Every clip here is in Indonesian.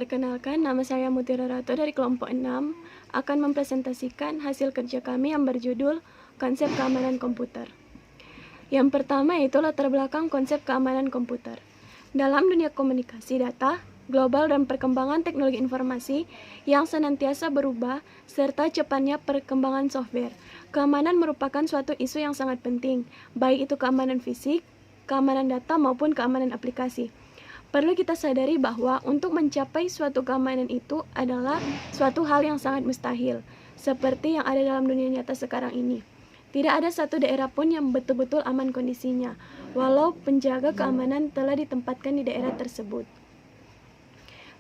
Perkenalkan, nama saya Mutiara Rato dari kelompok 6 akan mempresentasikan hasil kerja kami yang berjudul Konsep Keamanan Komputer. Yang pertama yaitu latar belakang konsep keamanan komputer. Dalam dunia komunikasi data, global dan perkembangan teknologi informasi yang senantiasa berubah serta cepatnya perkembangan software, keamanan merupakan suatu isu yang sangat penting, baik itu keamanan fisik, keamanan data maupun keamanan aplikasi. Perlu kita sadari bahwa untuk mencapai suatu keamanan itu adalah suatu hal yang sangat mustahil, seperti yang ada dalam dunia nyata sekarang ini. Tidak ada satu daerah pun yang betul-betul aman kondisinya, walau penjaga keamanan telah ditempatkan di daerah tersebut.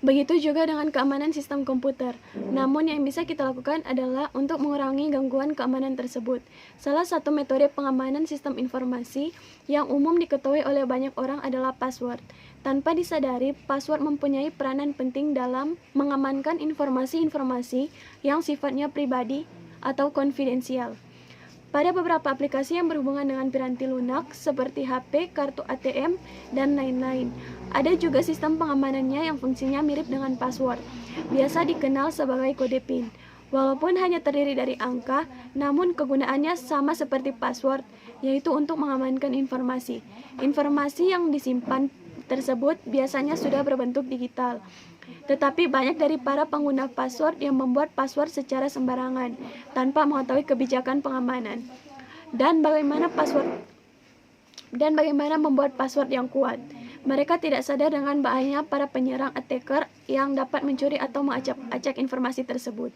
Begitu juga dengan keamanan sistem komputer. Namun yang bisa kita lakukan adalah untuk mengurangi gangguan keamanan tersebut. Salah satu metode pengamanan sistem informasi yang umum diketahui oleh banyak orang adalah password. Tanpa disadari, password mempunyai peranan penting dalam mengamankan informasi-informasi yang sifatnya pribadi atau konfidensial. Pada beberapa aplikasi yang berhubungan dengan piranti lunak seperti HP, kartu ATM, dan lain-lain. Ada juga sistem pengamanannya yang fungsinya mirip dengan password, biasa dikenal sebagai kode PIN. Walaupun hanya terdiri dari angka, namun kegunaannya sama seperti password, yaitu untuk mengamankan informasi. Informasi yang disimpan tersebut biasanya sudah berbentuk digital. Tetapi banyak dari para pengguna password yang membuat password secara sembarangan tanpa mengetahui kebijakan pengamanan. Dan bagaimana membuat password yang kuat. Mereka tidak sadar dengan bahayanya para penyerang attacker yang dapat mencuri atau mengacak-acak informasi tersebut.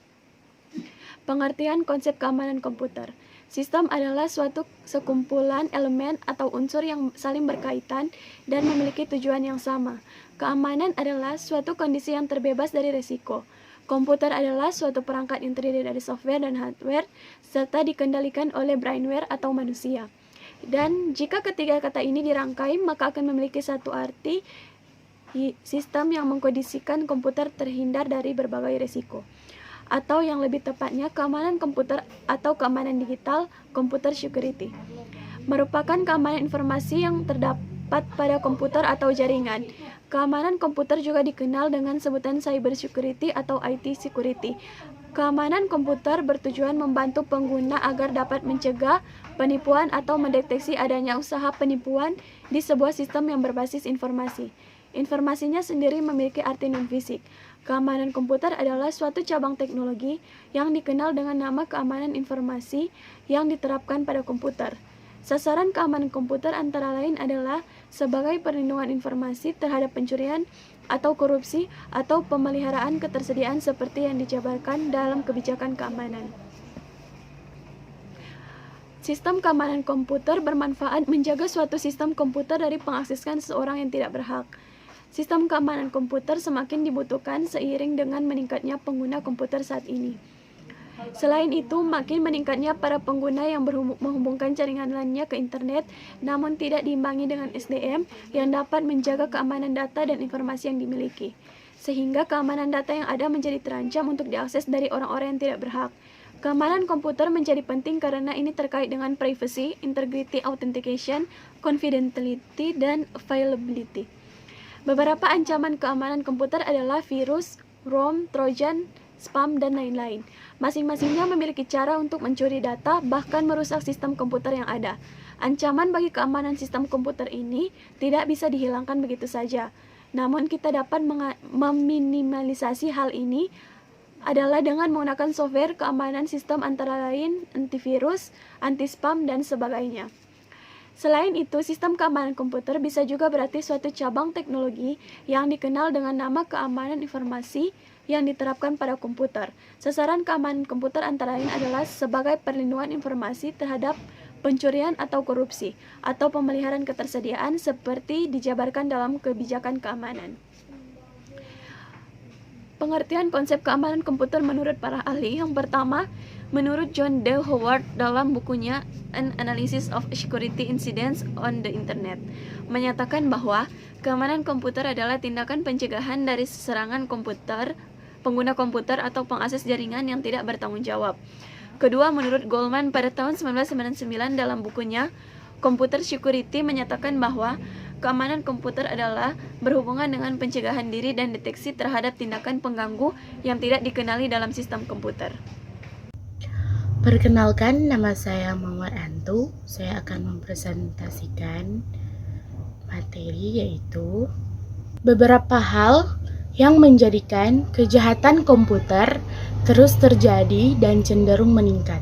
Pengertian konsep keamanan komputer. Sistem adalah suatu sekumpulan elemen atau unsur yang saling berkaitan dan memiliki tujuan yang sama. Keamanan adalah suatu kondisi yang terbebas dari risiko. Komputer adalah suatu perangkat yang terdiri dari software dan hardware, serta dikendalikan oleh brainware atau manusia. Dan jika ketiga kata ini dirangkai, maka akan memiliki satu arti, sistem yang mengkondisikan komputer terhindar dari berbagai risiko. Atau yang lebih tepatnya, keamanan komputer atau keamanan digital, computer security, merupakan keamanan informasi yang terdapat pada komputer atau jaringan. Keamanan komputer juga dikenal dengan sebutan cyber security atau IT security. Keamanan komputer bertujuan membantu pengguna agar dapat mencegah penipuan atau mendeteksi adanya usaha penipuan di sebuah sistem yang berbasis informasi. Informasinya sendiri memiliki arti non-fisik. Keamanan komputer adalah suatu cabang teknologi yang dikenal dengan nama keamanan informasi yang diterapkan pada komputer. Sasaran keamanan komputer antara lain adalah sebagai perlindungan informasi terhadap pencurian atau korupsi atau pemeliharaan ketersediaan seperti yang dijabarkan dalam kebijakan keamanan. Sistem keamanan komputer bermanfaat menjaga suatu sistem komputer dari pengaksesan seseorang yang tidak berhak. Sistem keamanan komputer semakin dibutuhkan seiring dengan meningkatnya pengguna komputer saat ini. Selain itu, makin meningkatnya para pengguna yang menghubungkan jaringan lainnya ke internet, namun tidak diimbangi dengan SDM yang dapat menjaga keamanan data dan informasi yang dimiliki. Sehingga keamanan data yang ada menjadi terancam untuk diakses dari orang-orang yang tidak berhak. Keamanan komputer menjadi penting karena ini terkait dengan privacy, integrity authentication, confidentiality, dan availability. Beberapa ancaman keamanan komputer adalah virus, ROM, Trojan, spam, dan lain-lain. Masing-masingnya memiliki cara untuk mencuri data, bahkan merusak sistem komputer yang ada. Ancaman bagi keamanan sistem komputer ini tidak bisa dihilangkan begitu saja. Namun kita dapat meminimalisasi hal ini adalah dengan menggunakan software keamanan sistem antara lain antivirus, anti-spam, dan sebagainya. Selain itu, sistem keamanan komputer bisa juga berarti suatu cabang teknologi yang dikenal dengan nama keamanan informasi yang diterapkan pada komputer. Sasaran keamanan komputer antara lain adalah sebagai perlindungan informasi terhadap pencurian atau korupsi, atau pemeliharaan ketersediaan seperti dijabarkan dalam kebijakan keamanan. Pengertian konsep keamanan komputer menurut para ahli. Yang pertama, menurut John D. Howard dalam bukunya An Analysis of Security Incidents on the Internet, menyatakan bahwa keamanan komputer adalah tindakan pencegahan dari serangan komputer, pengguna komputer atau pengakses jaringan yang tidak bertanggung jawab. Kedua, menurut Goldman pada tahun 1999 dalam bukunya Computer Security menyatakan bahwa keamanan komputer adalah berhubungan dengan pencegahan diri dan deteksi terhadap tindakan pengganggu yang tidak dikenali dalam sistem komputer. Perkenalkan, nama saya Mawar Antu. Saya akan mempresentasikan materi yaitu beberapa hal yang menjadikan kejahatan komputer terus terjadi dan cenderung meningkat.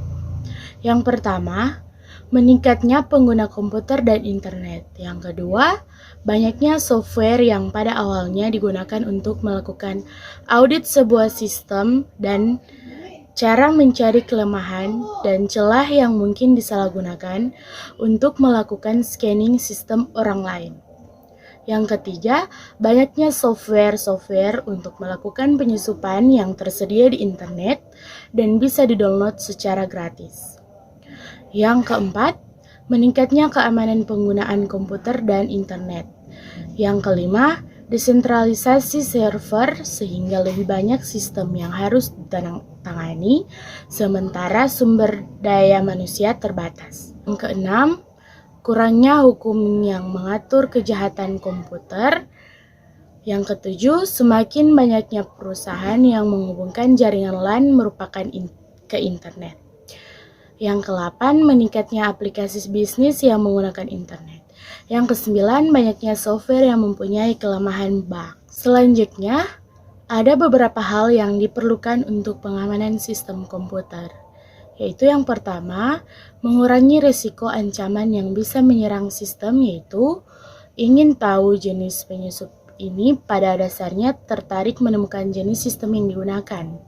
Yang pertama, meningkatnya pengguna komputer dan internet. Yang kedua, banyaknya software yang pada awalnya digunakan untuk melakukan audit sebuah sistem dan cara mencari kelemahan dan celah yang mungkin disalahgunakan untuk melakukan scanning sistem orang lain. Yang ketiga, banyaknya software untuk melakukan penyusupan yang tersedia di internet dan bisa didownload secara gratis. Yang keempat, meningkatnya keamanan penggunaan komputer dan internet. Yang kelima, desentralisasi server sehingga lebih banyak sistem yang harus ditangani, sementara sumber daya manusia terbatas. Yang keenam, kurangnya hukum yang mengatur kejahatan komputer. Yang ketujuh, semakin banyaknya perusahaan yang menghubungkan jaringan LAN merupakan ke internet. Yang kedelapan, meningkatnya aplikasi bisnis yang menggunakan internet. Yang kesembilan, banyaknya software yang mempunyai kelemahan bug. Selanjutnya, ada beberapa hal yang diperlukan untuk pengamanan sistem komputer, yaitu yang pertama, mengurangi risiko ancaman yang bisa menyerang sistem, yaitu ingin tahu jenis penyusup ini pada dasarnya tertarik menemukan jenis sistem yang digunakan.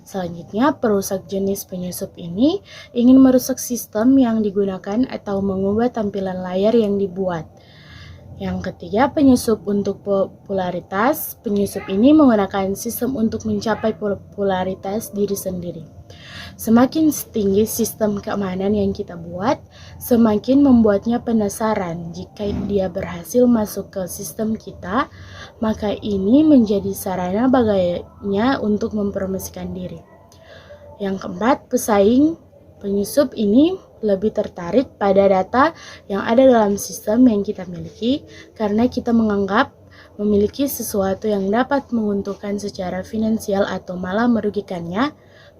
Selanjutnya, perusak jenis penyusup ini ingin merusak sistem yang digunakan atau mengubah tampilan layar yang dibuat. Yang ketiga, penyusup untuk popularitas. Penyusup ini menggunakan sistem untuk mencapai popularitas diri sendiri. Semakin tinggi sistem keamanan yang kita buat, semakin membuatnya penasaran. Jika dia berhasil masuk ke sistem kita, maka ini menjadi sarana baginya untuk mempromosikan diri. Yang keempat, pesaing penyusup ini lebih tertarik pada data yang ada dalam sistem yang kita miliki karena kita menganggap memiliki sesuatu yang dapat menguntungkan secara finansial atau malah merugikannya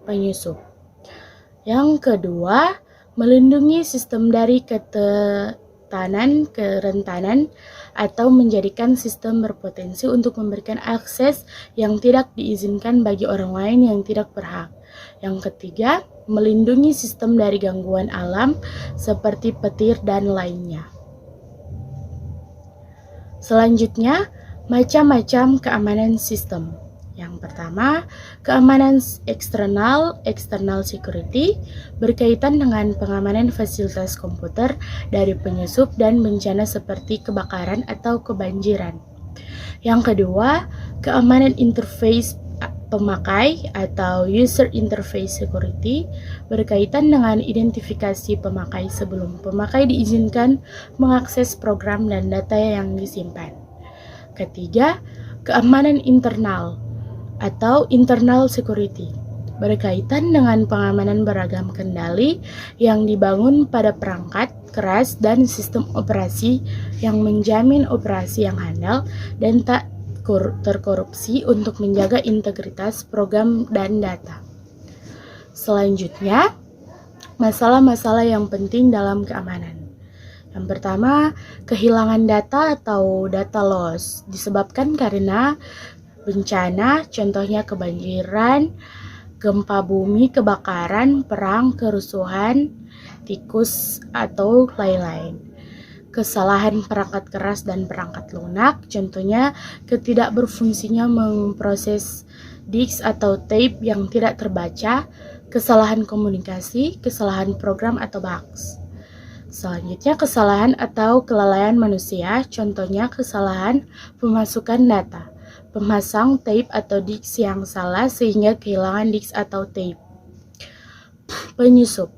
penyusup. Yang kedua, melindungi sistem dari kerentanan atau menjadikan sistem berpotensi untuk memberikan akses yang tidak diizinkan bagi orang lain yang tidak berhak. Yang ketiga, melindungi sistem dari gangguan alam seperti petir dan lainnya. Selanjutnya, macam-macam keamanan sistem. Yang pertama, keamanan external security, berkaitan dengan pengamanan fasilitas komputer dari penyusup dan bencana seperti kebakaran atau kebanjiran. Yang kedua, keamanan interface pemakai atau user interface security, berkaitan dengan identifikasi pemakai sebelum pemakai diizinkan mengakses program dan data yang disimpan. Ketiga, keamanan internal atau internal security, berkaitan dengan pengamanan beragam kendali yang dibangun pada perangkat keras dan sistem operasi yang menjamin operasi yang handal dan tak terkorupsi untuk menjaga integritas program dan data. Selanjutnya, masalah-masalah yang penting dalam keamanan. Yang pertama, kehilangan data atau data loss disebabkan karena bencana, contohnya kebanjiran, gempa bumi, kebakaran, perang, kerusuhan, tikus, atau lain-lain. Kesalahan perangkat keras dan perangkat lunak, contohnya ketidakberfungsinya memproses disk atau tape yang tidak terbaca, kesalahan komunikasi, kesalahan program atau bugs. Selanjutnya, kesalahan atau kelalaian manusia, contohnya kesalahan pemasukan data, pemasang tape atau disk yang salah sehingga kehilangan disk atau tape. Penyusup,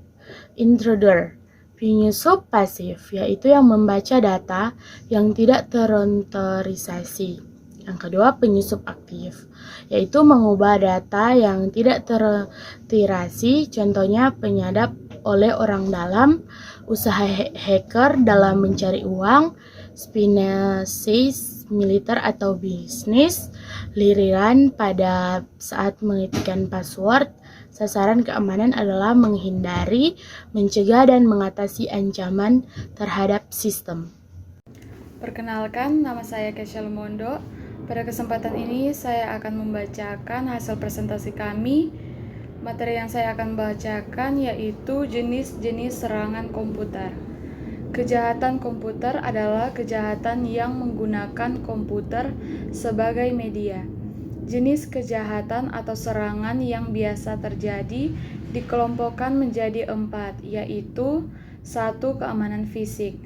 intruder. Penyusup pasif, yaitu yang membaca data yang tidak terautorisasi. Yang kedua, penyusup aktif, yaitu mengubah data yang tidak terautorisasi, contohnya penyadap oleh orang dalam, usaha hacker dalam mencari uang, spionase militer atau bisnis, liriran pada saat mengetikkan password. Sasaran keamanan adalah menghindari, mencegah, dan mengatasi ancaman terhadap sistem. Perkenalkan, nama saya Kesha Lumondo. Pada kesempatan ini saya akan membacakan hasil presentasi kami. Materi yang saya akan bacakan yaitu jenis-jenis serangan komputer. Kejahatan komputer adalah kejahatan yang menggunakan komputer sebagai media. Jenis kejahatan atau serangan yang biasa terjadi dikelompokkan menjadi 4, yaitu 1. Keamanan fisik.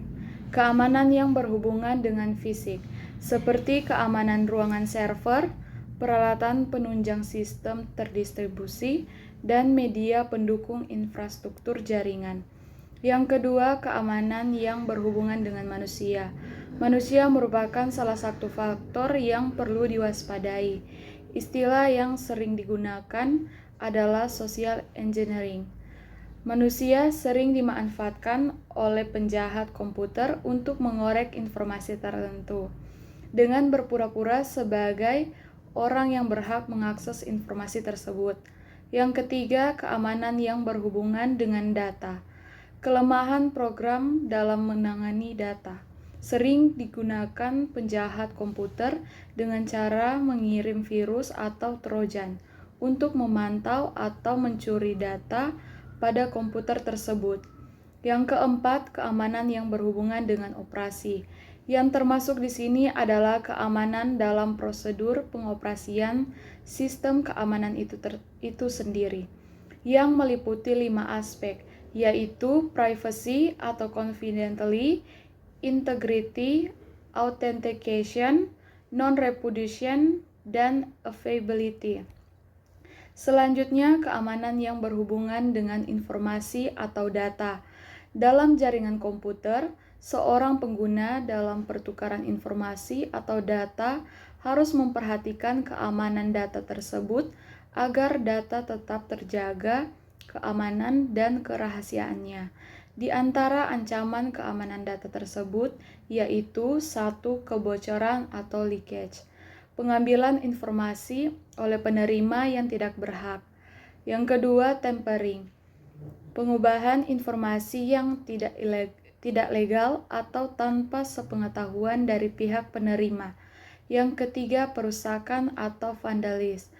Keamanan yang berhubungan dengan fisik, seperti keamanan ruangan server, peralatan penunjang sistem terdistribusi, dan media pendukung infrastruktur jaringan. Yang kedua, keamanan yang berhubungan dengan manusia. Manusia merupakan salah satu faktor yang perlu diwaspadai. Istilah yang sering digunakan adalah social engineering. Manusia sering dimanfaatkan oleh penjahat komputer untuk mengorek informasi tertentu dengan berpura-pura sebagai orang yang berhak mengakses informasi tersebut. Yang ketiga, keamanan yang berhubungan dengan data. Kelemahan program dalam menangani data sering digunakan penjahat komputer dengan cara mengirim virus atau trojan untuk memantau atau mencuri data pada komputer tersebut. Yang keempat, keamanan yang berhubungan dengan operasi. Yang termasuk di sini adalah keamanan dalam prosedur pengoperasian sistem keamanan itu sendiri, yang meliputi 5 aspek, yaitu privacy atau confidentiality, integrity, authentication, non-repudiation, dan availability. Selanjutnya, keamanan yang berhubungan dengan informasi atau data. Dalam jaringan komputer, seorang pengguna dalam pertukaran informasi atau data harus memperhatikan keamanan data tersebut agar data tetap terjaga keamanan dan kerahasiaannya. Di antara ancaman keamanan data tersebut yaitu 1. Kebocoran atau leakage, pengambilan informasi oleh penerima yang tidak berhak. Yang kedua, tampering, pengubahan informasi yang tidak legal atau tanpa sepengetahuan dari pihak penerima. Yang ketiga, perusakan atau vandalis,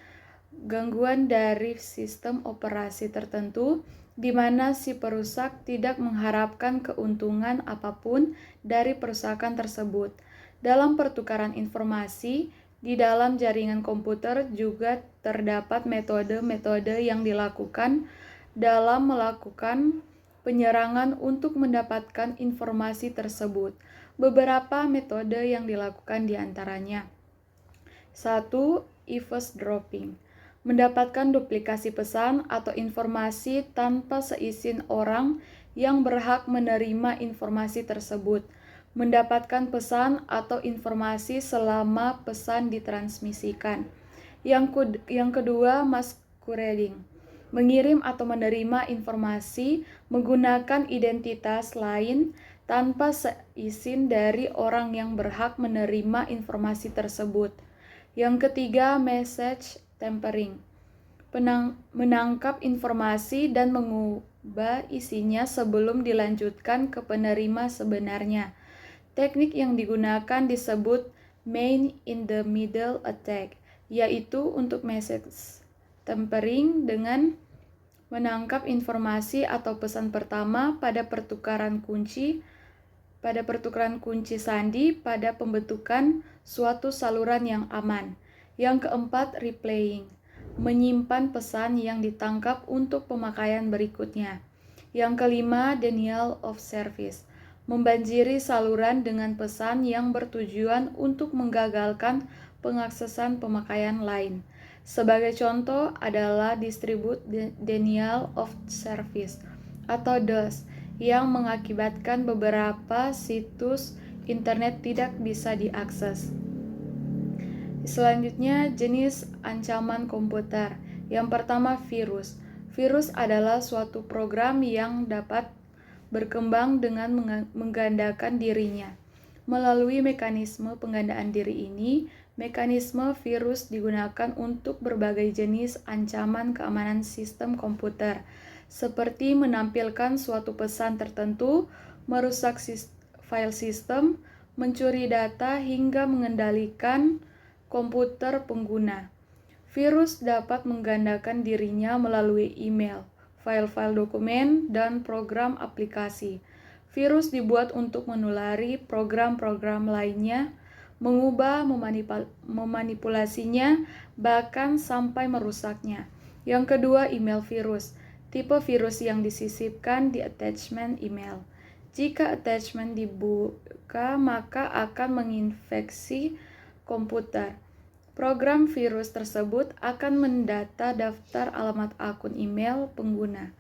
gangguan dari sistem operasi tertentu di mana si perusak tidak mengharapkan keuntungan apapun dari perusakan tersebut. Dalam pertukaran informasi di dalam jaringan komputer juga terdapat metode-metode yang dilakukan dalam melakukan penyerangan untuk mendapatkan informasi tersebut. Beberapa metode yang dilakukan diantaranya: 1. Eavesdropping, mendapatkan duplikasi pesan atau informasi tanpa seizin orang yang berhak menerima informasi tersebut. Mendapatkan pesan atau informasi selama pesan ditransmisikan. Yang kedua, masquerading, mengirim atau menerima informasi menggunakan identitas lain tanpa seizin dari orang yang berhak menerima informasi tersebut. Yang ketiga, message tampering, menangkap informasi dan mengubah isinya sebelum dilanjutkan ke penerima sebenarnya. Teknik yang digunakan disebut man-in-the-middle attack, yaitu untuk message tampering dengan menangkap informasi atau pesan pertama pada pertukaran kunci sandi pada pembentukan suatu saluran yang aman. Yang keempat, replaying, menyimpan pesan yang ditangkap untuk pemakaian berikutnya. Yang kelima, denial of service, membanjiri saluran dengan pesan yang bertujuan untuk menggagalkan pengaksesan pemakaian lain. Sebagai contoh adalah distribute denial of service atau DOS yang mengakibatkan beberapa situs internet tidak bisa diakses. Selanjutnya, jenis ancaman komputer. Yang pertama, virus. Virus adalah suatu program yang dapat berkembang dengan menggandakan dirinya. Melalui mekanisme penggandaan diri ini, mekanisme virus digunakan untuk berbagai jenis ancaman keamanan sistem komputer, seperti menampilkan suatu pesan tertentu, merusak file sistem, mencuri data, hingga mengendalikan komputer pengguna. Virus dapat menggandakan dirinya melalui email, file-file dokumen, dan program aplikasi. Virus dibuat untuk menulari program-program lainnya, mengubah, memanipulasinya, bahkan sampai merusaknya. Yang kedua, email virus. Tipe virus yang disisipkan di attachment email. Jika attachment dibuka, maka akan menginfeksi komputer. Program virus tersebut akan mendata daftar alamat akun email pengguna.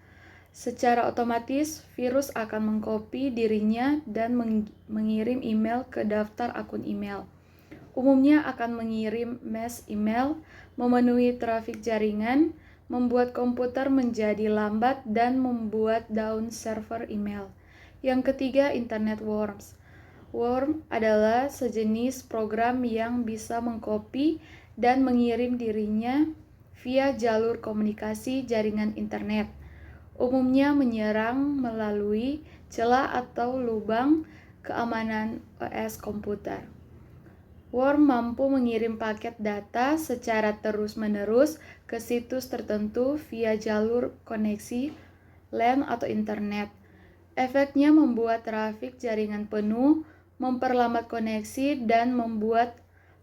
Secara otomatis, virus akan mengcopy dirinya dan mengirim email ke daftar akun email. Umumnya akan mengirim mass email, memenuhi trafik jaringan, membuat komputer menjadi lambat, dan membuat down server email. Yang ketiga, Internet Worms. Worm adalah sejenis program yang bisa mengcopy dan mengirim dirinya via jalur komunikasi jaringan internet. Umumnya menyerang melalui celah atau lubang keamanan OS komputer. Worm mampu mengirim paket data secara terus-menerus ke situs tertentu via jalur koneksi LAN atau internet. Efeknya membuat trafik jaringan penuh, memperlambat koneksi, dan membuat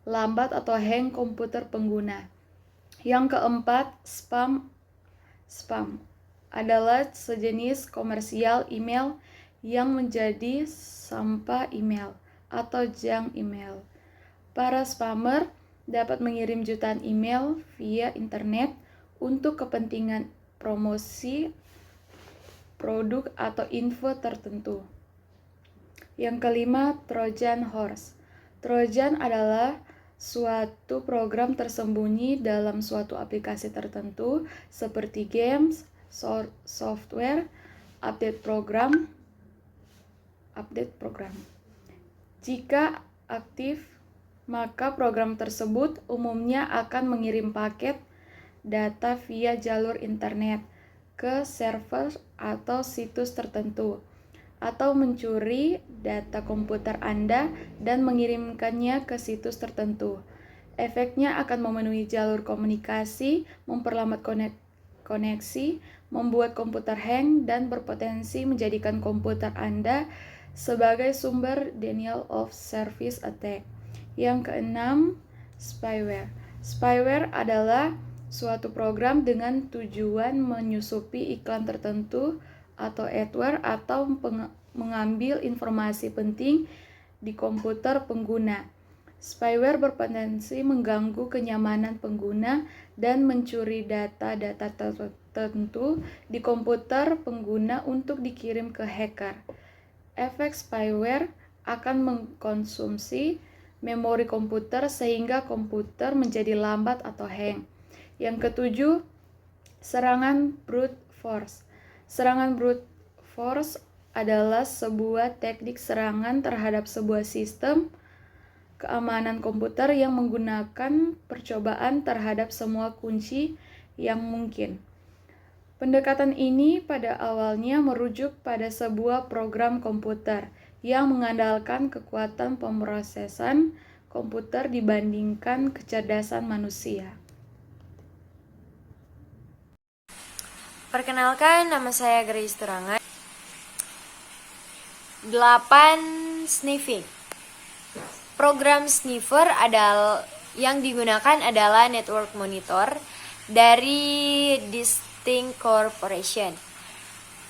lambat atau hang komputer pengguna. Yang keempat, spam. Spam adalah sejenis komersial email yang menjadi sampah email atau junk email. Para spammer dapat mengirim jutaan email via internet untuk kepentingan promosi produk atau info tertentu. Yang kelima, Trojan Horse. Trojan adalah suatu program tersembunyi dalam suatu aplikasi tertentu seperti games, software, update program. Jika aktif, maka program tersebut umumnya akan mengirim paket data via jalur internet ke server atau situs tertentu, atau mencuri data komputer Anda dan mengirimkannya ke situs tertentu. Efeknya akan memenuhi jalur komunikasi, memperlambat koneksi, membuat komputer hang, dan berpotensi menjadikan komputer Anda sebagai sumber denial of service attack. Yang keenam, spyware. Spyware adalah suatu program dengan tujuan menyusupi iklan tertentu atau adware atau mengambil informasi penting di komputer pengguna. Spyware berpotensi mengganggu kenyamanan pengguna dan mencuri data-data tertentu di komputer pengguna untuk dikirim ke hacker. Efek spyware akan mengkonsumsi memori komputer sehingga komputer menjadi lambat atau hang. Yang ketujuh, serangan brute force. Serangan brute force adalah sebuah teknik serangan terhadap sebuah sistem keamanan komputer yang menggunakan percobaan terhadap semua kunci yang mungkin. Pendekatan ini pada awalnya merujuk pada sebuah program komputer yang mengandalkan kekuatan pemrosesan komputer dibandingkan kecerdasan manusia. Perkenalkan, nama saya Grace Turangan. 8. Sniffing. Program sniffer yang digunakan adalah Network Monitor dari Distinct Corporation.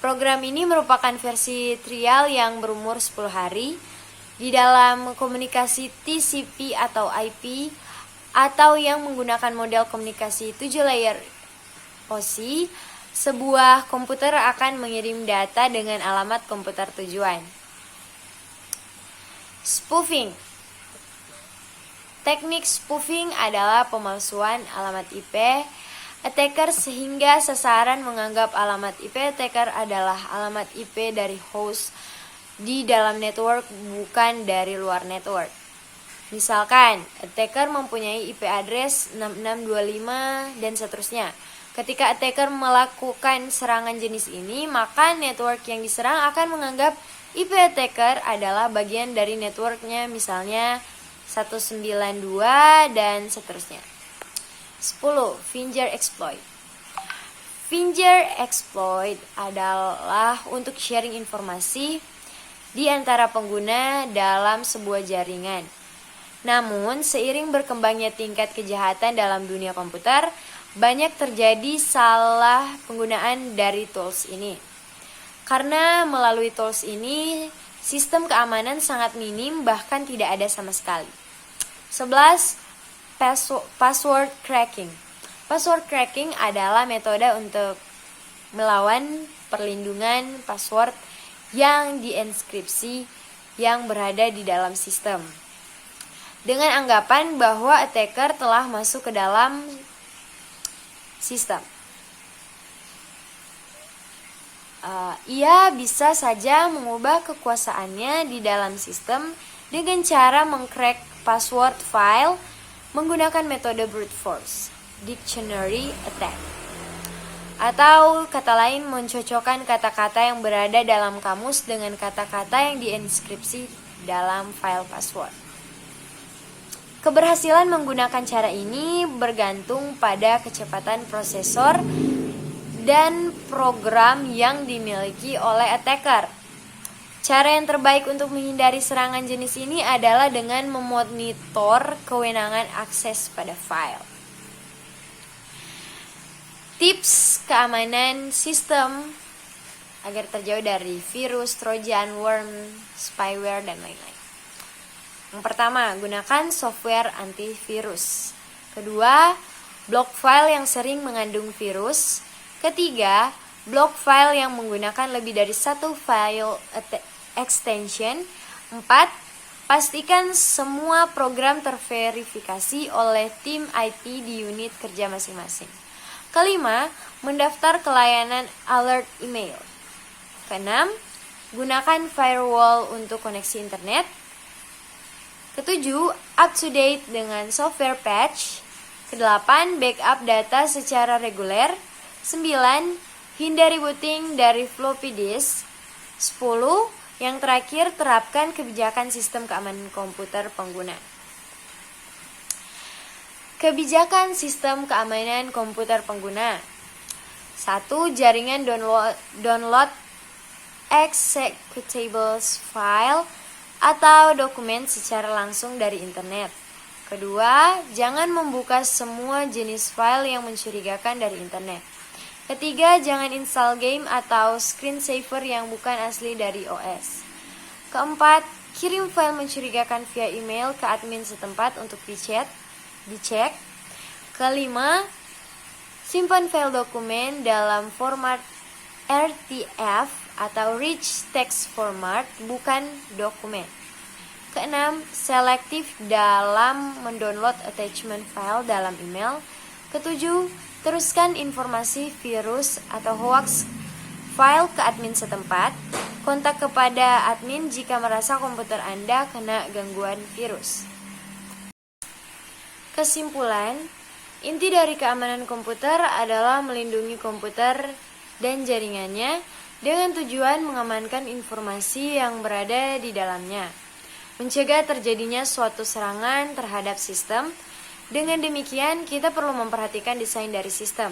Program ini merupakan versi trial yang berumur 10 hari di dalam komunikasi TCP atau IP atau yang menggunakan model komunikasi 7 layer OSI. Sebuah komputer akan mengirim data dengan alamat komputer tujuan. Spoofing. Teknik spoofing adalah pemalsuan alamat IP attacker sehingga sasaran menganggap alamat IP attacker adalah alamat IP dari host di dalam network, bukan dari luar network. Misalkan, attacker mempunyai IP address 6625 dan seterusnya. Ketika attacker melakukan serangan jenis ini, maka network yang diserang akan menganggap IP attacker adalah bagian dari networknya, misalnya 192 dan seterusnya. 10. Finger exploit. Finger exploit adalah untuk sharing informasi di antara pengguna dalam sebuah jaringan. Namun, seiring berkembangnya tingkat kejahatan dalam dunia komputer, banyak terjadi salah penggunaan dari tools ini. Karena melalui tools ini, sistem keamanan sangat minim, bahkan tidak ada sama sekali. 11. Password cracking. Password cracking adalah metode untuk melawan perlindungan password yang dienkripsi yang berada di dalam sistem, dengan anggapan bahwa attacker telah masuk ke dalam sistem. Ia bisa saja mengubah kekuasaannya di dalam sistem dengan cara mengcrack password file menggunakan metode brute force, dictionary attack. Atau kata lain, mencocokkan kata-kata yang berada dalam kamus dengan kata-kata yang dienkripsi dalam file password. Keberhasilan menggunakan cara ini bergantung pada kecepatan prosesor dan program yang dimiliki oleh attacker. Cara yang terbaik untuk menghindari serangan jenis ini adalah dengan memonitor kewenangan akses pada file. Tips keamanan sistem agar terjauh dari virus, trojan, worm, spyware, dan lain-lain. Yang pertama, gunakan software antivirus. Kedua, blok file yang sering mengandung virus. Ketiga, blok file yang menggunakan lebih dari satu file extension. 4. Pastikan semua program terverifikasi oleh tim IT di unit kerja masing-masing. Kelima, mendaftar ke layanan alert email. Keenam, gunakan firewall untuk koneksi internet. Ketujuh, up to date dengan software patch. Kedelapan, backup data secara reguler. 9. Hindari booting dari floppy disk. 10. Yang terakhir, terapkan kebijakan sistem keamanan komputer pengguna. Kebijakan sistem keamanan komputer pengguna. 1. Jaringan download executables file atau dokumen secara langsung dari internet. Kedua, jangan membuka semua jenis file yang mencurigakan dari internet. Ketiga, jangan install game atau screensaver yang bukan asli dari OS. Keempat, kirim file mencurigakan via email ke admin setempat untuk dicek. Kelima, simpan file dokumen dalam format RTF atau Rich Text Format, bukan dokumen. Keenam, selektif dalam mendownload attachment file dalam email. Ketujuh, teruskan informasi virus atau hoax file ke admin setempat. Kontak kepada admin jika merasa komputer Anda kena gangguan virus. Kesimpulan, inti dari keamanan komputer adalah melindungi komputer dan jaringannya dengan tujuan mengamankan informasi yang berada di dalamnya, mencegah terjadinya suatu serangan terhadap sistem. Dengan demikian, kita perlu memperhatikan desain dari sistem,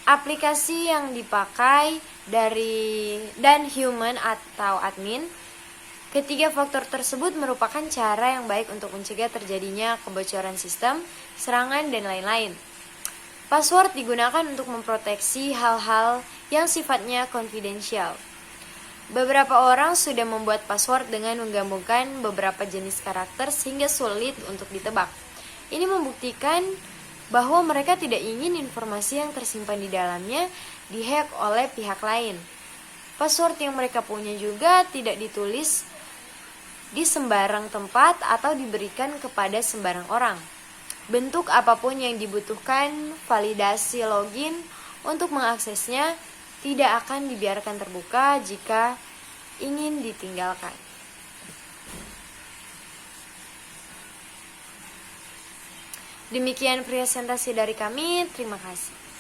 aplikasi yang dipakai dan human atau admin. Ketiga faktor tersebut merupakan cara yang baik untuk mencegah terjadinya kebocoran sistem, serangan, dan lain-lain. Password digunakan untuk memproteksi hal-hal yang sifatnya konfidensial. Beberapa orang sudah membuat password dengan menggabungkan beberapa jenis karakter sehingga sulit untuk ditebak. Ini membuktikan bahwa mereka tidak ingin informasi yang tersimpan di dalamnya dihack oleh pihak lain. Password yang mereka punya juga tidak ditulis di sembarang tempat atau diberikan kepada sembarang orang. Bentuk apapun yang dibutuhkan validasi login untuk mengaksesnya tidak akan dibiarkan terbuka jika ingin ditinggalkan. Demikian presentasi dari kami, terima kasih.